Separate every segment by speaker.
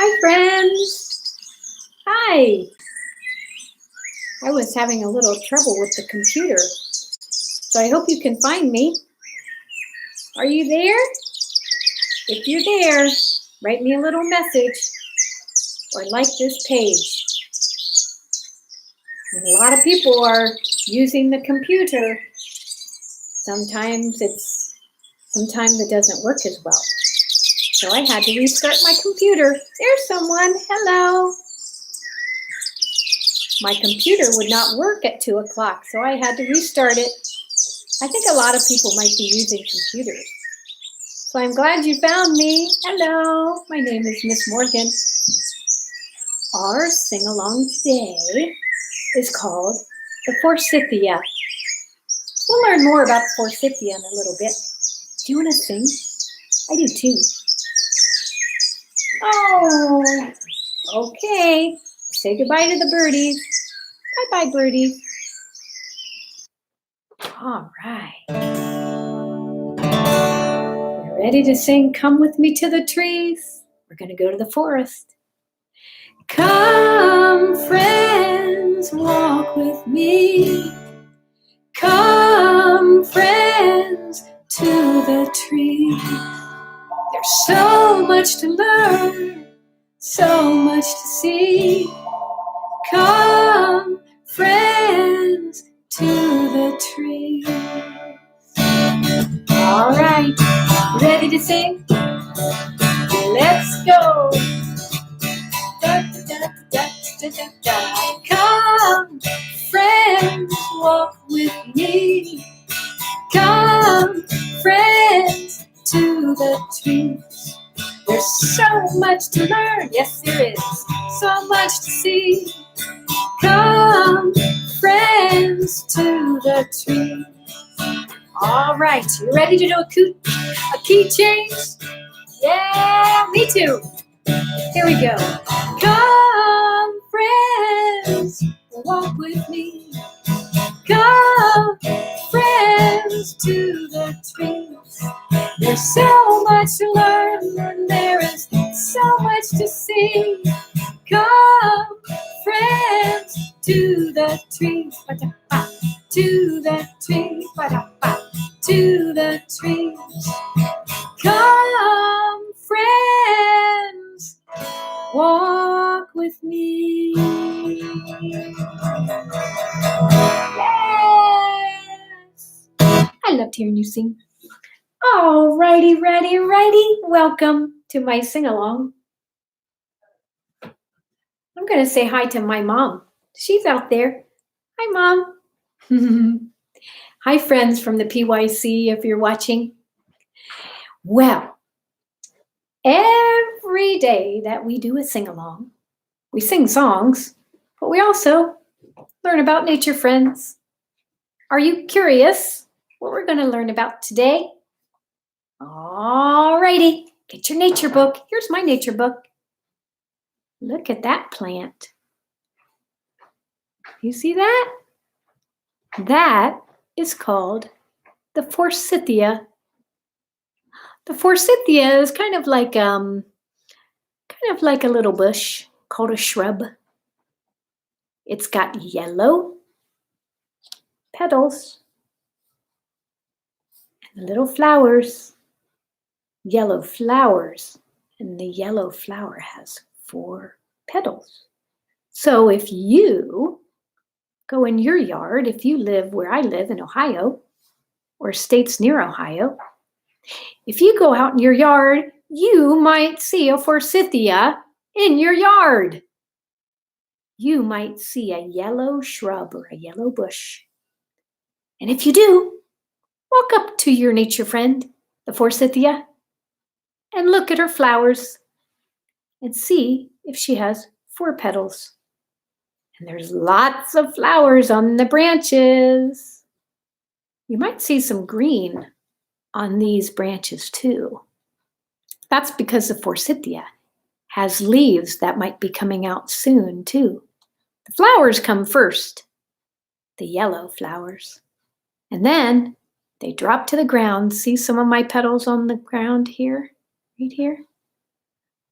Speaker 1: Hi, friends. Hi. I was having a little trouble with the computer, so I hope you can find me. Are you there? If you're there, write me a little message or like this page. And a lot of people are using the computer. Sometimes it doesn't work as well. So I had to restart my computer. There's someone. Hello. My computer would not work at 2 o'clock, so I had to restart it. I think a lot of people might be using computers. So I'm glad you found me. Hello, my name is Miss Morgan. Our sing-along today is called the Forsythia. We'll learn more about the Forsythia in a little bit. Do you want to sing? I do too. Oh, okay. Say goodbye to the birdies. Bye-bye, birdies. All right. You're ready to sing Come With Me to the Trees? We're going to go to the forest. Come, friends, walk with me. Come, friends, to the trees. There's so much to learn, so much to see. Come, friends, to the trees. All right, ready to sing? Let's go. Da, da, da, da, da, da. Come, friends, walk with me. Come, friends, to the trees. There's so much to learn, yes there is, so much to see. Come, friends, to the trees. All right, you ready to do a key change? Yeah, me too. Here we go. Come, friends, walk with me. Come, friends, to the trees. There's so much to learn and there is so much to see. Come, friends, to the trees. To the trees. To the trees. Come, friends, walk with me. Yes. I loved hearing you sing. All righty. Welcome to my sing-along. I'm going to say hi to my mom. She's out there. Hi, Mom. Hi, friends from the PYC, if you're watching. Well, every day that we do a sing-along, we sing songs, but we also learn about nature, friends. Are you curious what we're going to learn about today? All righty, get your nature book. Here's my nature book. Look at that plant. You see that? That is called the Forsythia. The Forsythia is kind of like a little bush called a shrub. It's got yellow petals and little flowers. Yellow flowers, and the yellow flower has 4 petals. So if you go in your yard, if you live where I live in Ohio, or states near Ohio, if you go out in your yard, you might see a Forsythia in your yard. You might see a yellow shrub or a yellow bush. And if you do, walk up to your nature friend, the Forsythia, and look at her flowers and see if she has 4 petals. And there's lots of flowers on the branches. You might see some green on these branches too. That's because the Forsythia has leaves that might be coming out soon too. The flowers come first, the yellow flowers, and then they drop to the ground. See some of my petals on the ground here, right here?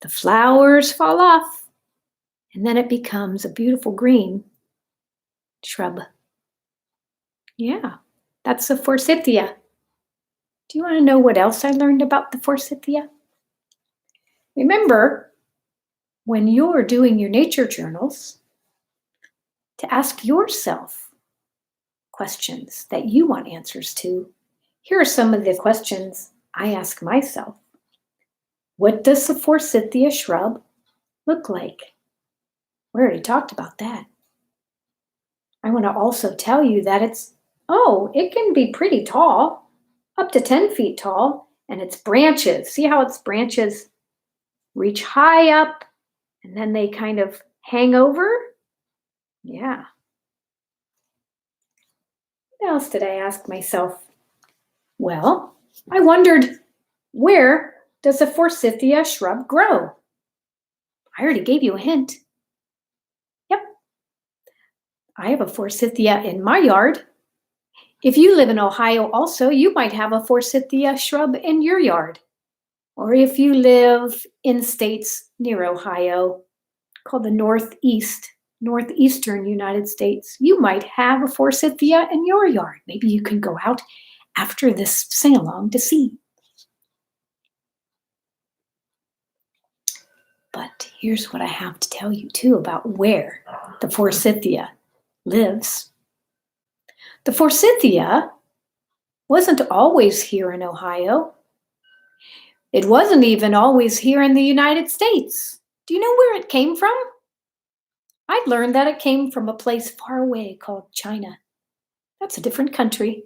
Speaker 1: The flowers fall off, and then it becomes a beautiful green shrub. Yeah, that's the Forsythia. Do you want to know what else I learned about the Forsythia? Remember, when you're doing your nature journals, to ask yourself questions that you want answers to. Here are some of the questions I ask myself. What does the Forsythia shrub look like? We already talked about that. I want to also tell you that it can be pretty tall, up to 10 feet tall, and its branches, see how its branches reach high up and then they kind of hang over? Yeah. What else did I ask myself? Well, I wondered, where does a Forsythia shrub grow? I already gave you a hint. Yep, I have a Forsythia in my yard. If you live in Ohio also, you might have a Forsythia shrub in your yard. Or if you live in states near Ohio, called the northeastern United States, you might have a Forsythia in your yard. Maybe you can go out after this sing-along to see. But here's what I have to tell you too about where the Forsythia lives. The Forsythia wasn't always here in Ohio. It wasn't even always here in the United States. Do you know where it came from? I learned that it came from a place far away called China. That's a different country.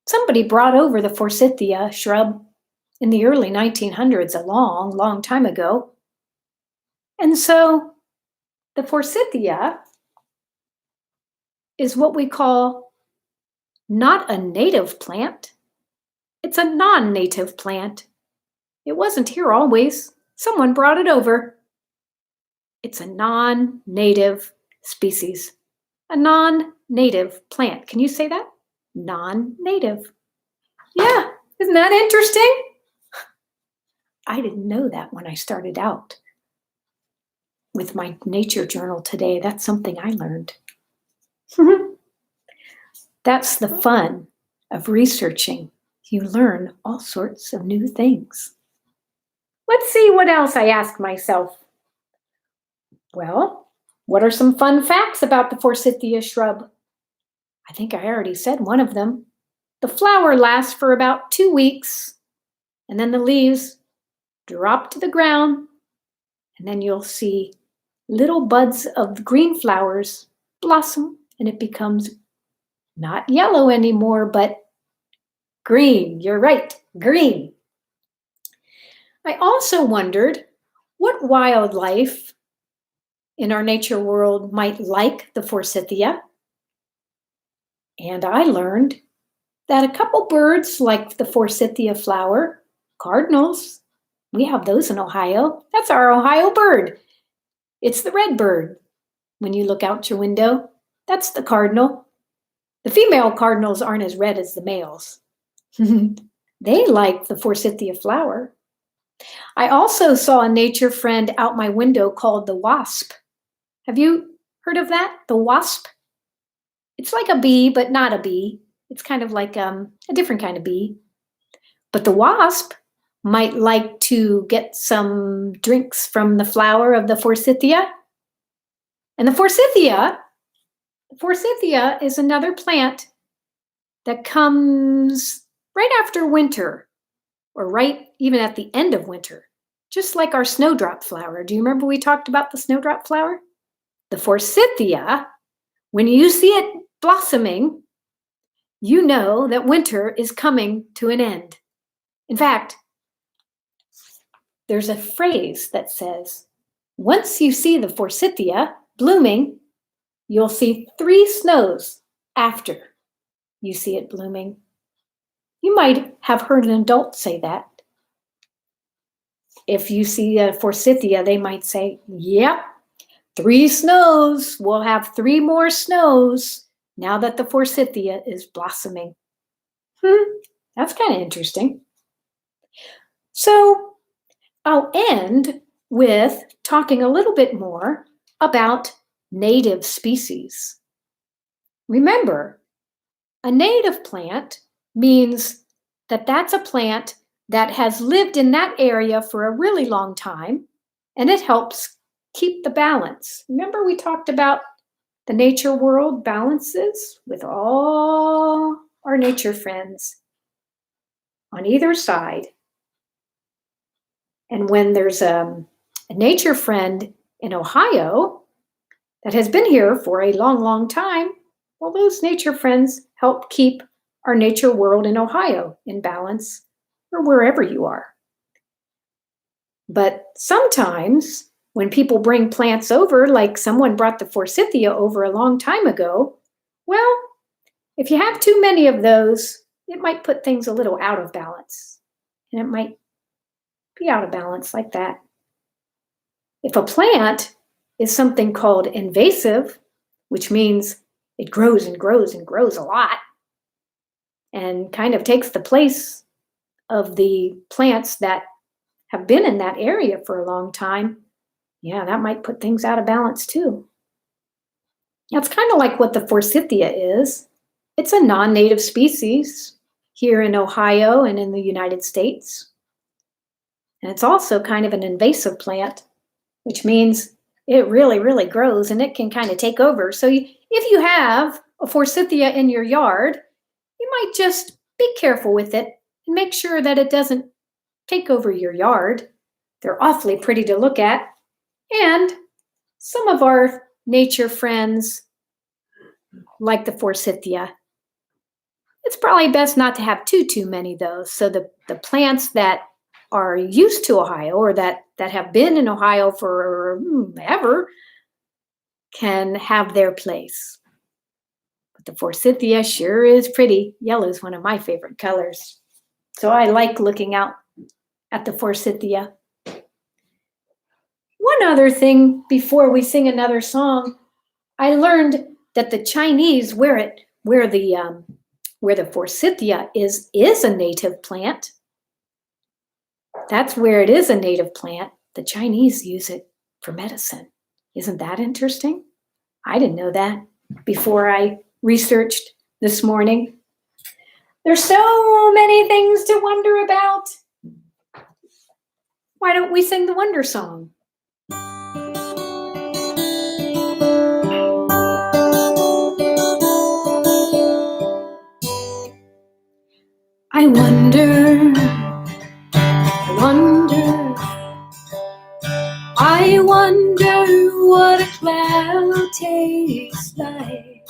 Speaker 1: Somebody brought over the Forsythia shrub in the early 1900s, a long, long time ago. And so the Forsythia is what we call not a native plant. It's a non-native plant. It wasn't here always. Someone brought it over. It's a non-native species, a non-native plant. Can you say that? Non-native. Yeah, isn't that interesting? I didn't know that when I started out with my nature journal today. That's something I learned. That's the fun of researching. You learn all sorts of new things. Let's see what else I ask myself. Well, what are some fun facts about the Forsythia shrub? I think I already said one of them. The flower lasts for about 2 weeks, and then the leaves drop to the ground, and then you'll see little buds of green flowers blossom, and it becomes not yellow anymore, but green. You're right, green. I also wondered what wildlife in our nature world might like the Forsythia. And I learned that a couple birds like the Forsythia flower, cardinals. We have those in Ohio. That's our Ohio bird. It's the red bird. When you look out your window, that's the cardinal. The female cardinals aren't as red as the males. They like the Forsythia flower. I also saw a nature friend out my window called the wasp. Have you heard of that? The wasp? It's like a bee, but not a bee. It's kind of like a different kind of bee. But the wasp might like to get some drinks from the flower of the Forsythia. And the Forsythia is another plant that comes right after winter, or right even at the end of winter, just like our snowdrop flower. Do you remember we talked about the snowdrop flower? The Forsythia, when you see it blossoming, you know that winter is coming to an end. In fact, there's a phrase that says, once you see the Forsythia blooming, you'll see 3 snows after you see it blooming. You might have heard an adult say that. If you see a Forsythia, they might say, yep, 3 snows. We'll have 3 more snows now that the Forsythia is blossoming. That's kind of interesting. So I'll end with talking a little bit more about native species. Remember, a native plant means that that's a plant that has lived in that area for a really long time, and it helps keep the balance. Remember we talked about the nature world balances with all our nature friends on either side. And when there's a nature friend in Ohio that has been here for a long, long time, well, those nature friends help keep our nature world in Ohio in balance, or wherever you are. But sometimes when people bring plants over, like someone brought the Forsythia over a long time ago, well, if you have too many of those, it might put things a little out of balance. And it might be out of balance like that. If a plant is something called invasive, which means it grows and grows and grows a lot, and kind of takes the place of the plants that have been in that area for a long time, yeah, that might put things out of balance too. That's kind of like what the Forsythia is. It's a non-native species here in Ohio and in the United States. And it's also kind of an invasive plant, which means it really, really grows and it can kind of take over. So if you have a Forsythia in your yard, you might just be careful with it and make sure that it doesn't take over your yard. They're awfully pretty to look at. And some of our nature friends, like the Forsythia, it's probably best not to have too many though. So the plants that are used to Ohio, or that have been in Ohio for ever, can have their place. But the Forsythia sure is pretty. Yellow is one of my favorite colors. So I like looking out at the Forsythia. One other thing before we sing another song, I learned that the Chinese, where the Forsythia is a native plant. That's where it is a native plant. The Chinese use it for medicine. Isn't that interesting? I didn't know that before I researched this morning. There's so many things to wonder about. Why don't we sing the wonder song? I wonder what a cloud tastes like.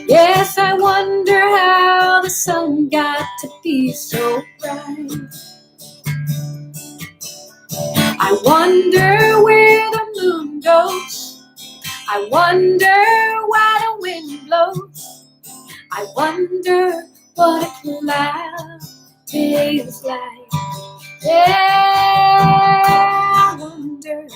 Speaker 1: Yes, I wonder how the sun got to be so bright. I wonder where the moon goes. I wonder why the wind blows. I wonder what a cloud tastes like. Yeah, I wonder.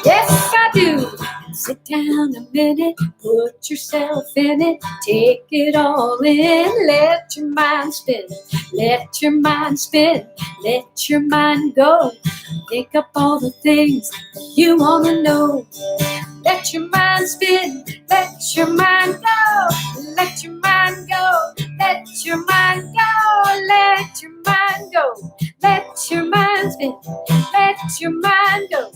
Speaker 1: Yes, I do. Sit down a minute, put yourself in it, take it all in, let your mind spin, let your mind spin, let your mind go. Think up all the things you want to know. Let your mind spin, let your mind go, let your mind go, let your mind go, let your mind go, let your mind spin, let your mind go,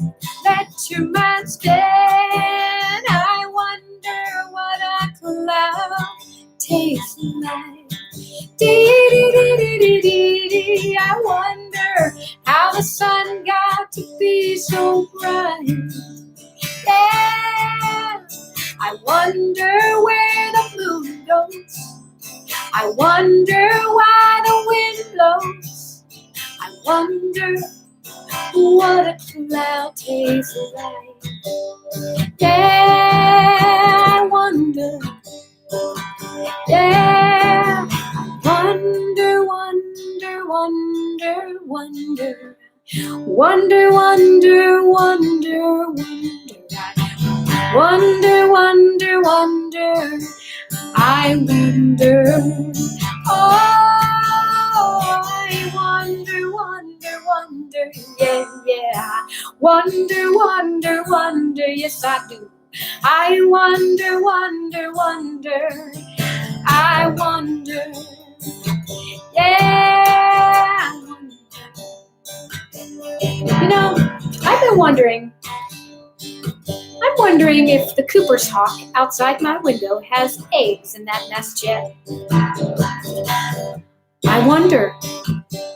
Speaker 1: let your mind spin. I wonder what a cloud tastes like. Dee-dee-dee-dee-dee-dee. I wonder how the sun got to be so bright. Yeah, I wonder where the moon goes. I wonder why the wind blows. I wonder what a cloud tastes like. Yeah, I wonder. Yeah, wonder, wonder, wonder, wonder. Wonder, wonder, wonder, wonder. Wonder, wonder, wonder. I wonder. Oh, I wonder, wonder, wonder, yeah, yeah. Wonder, wonder, wonder, yes I do. I wonder, wonder, wonder. I wonder, yeah. You know, I've been wondering. I'm wondering if the Cooper's hawk outside my window has eggs in that nest yet. I wonder,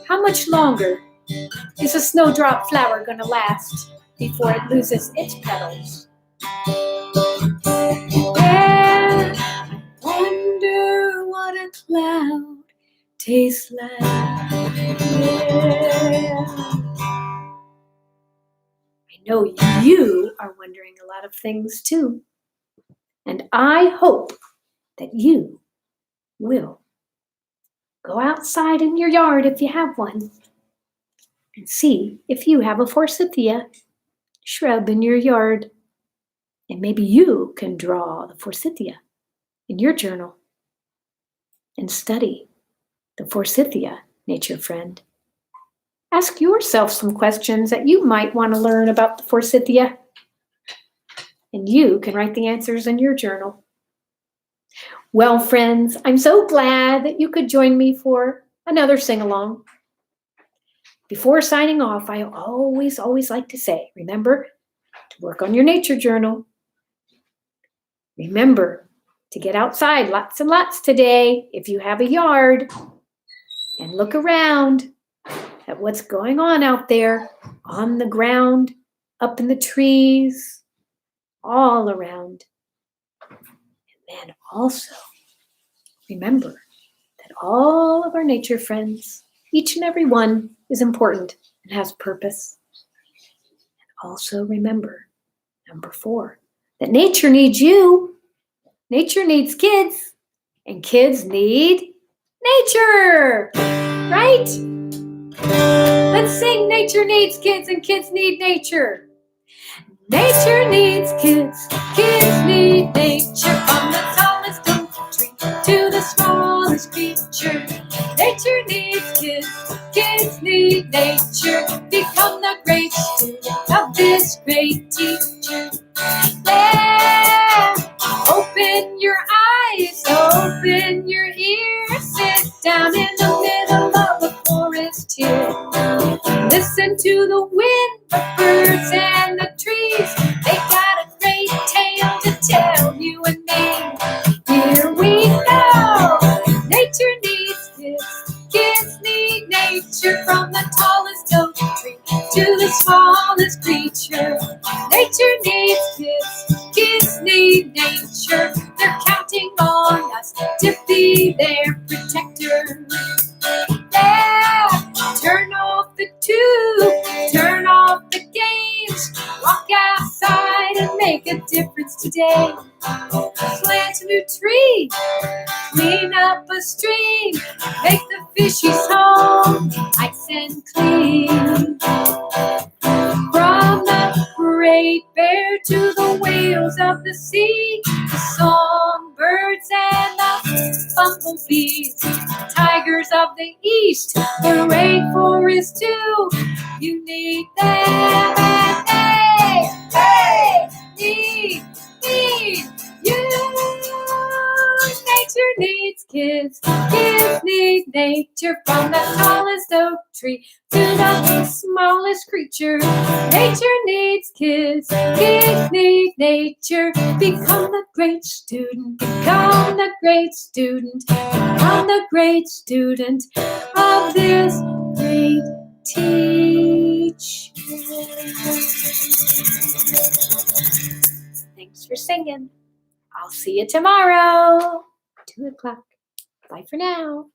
Speaker 1: how much longer is a snowdrop flower gonna last before it loses its petals? Yeah, I wonder what a cloud tastes like. Yeah. I know you are wondering a lot of things too. And I hope that you will go outside in your yard if you have one and see if you have a Forsythia shrub in your yard. And maybe you can draw the Forsythia in your journal and study the Forsythia, nature friend. Ask yourself some questions that you might want to learn about the Forsythia. And you can write the answers in your journal. Well, friends, I'm so glad that you could join me for another sing-along. Before signing off, I always like to say, remember to work on your nature journal. Remember to get outside lots and lots today if you have a yard, and look around at what's going on out there on the ground, up in the trees, all around. And also remember that all of our nature friends, each and every one, is important and has purpose. And also remember, number 4, that nature needs you. Nature needs kids, and kids need nature, right? Let's sing nature needs kids and kids need nature. Nature needs kids, kids need nature. From the tallest oak tree to the smallest creature. Nature needs kids, kids need nature. Become the great student of this great teacher. Yeah, open your eyes, open your ears. Sit down in the middle of the forest here. Listen to the wind, the birds, and the trees. They got a great tale to tell you and me. Here we go. Nature needs kids, kids need nature. From the tallest oak tree to the smallest creature. Nature needs kids, kids need nature. They're counting on us to be their protector. Yeah, turn off the tube, turn off the games, walk outside and make a difference today. Plant a new tree, clean up a stream, make the fishies home nice and clean. From the great bear to the whales of the sea, the songbirds and the bumblebees, tigers of the east, the rainforest too. You need them and they need you. Nature needs kids, kids need nature. From the tallest oak tree to the smallest creature. Nature needs kids, kids need nature. Become the great student, become the great student, become the great student of this great teacher. Thanks for singing. I'll see you tomorrow, 2 o'clock. Bye for now.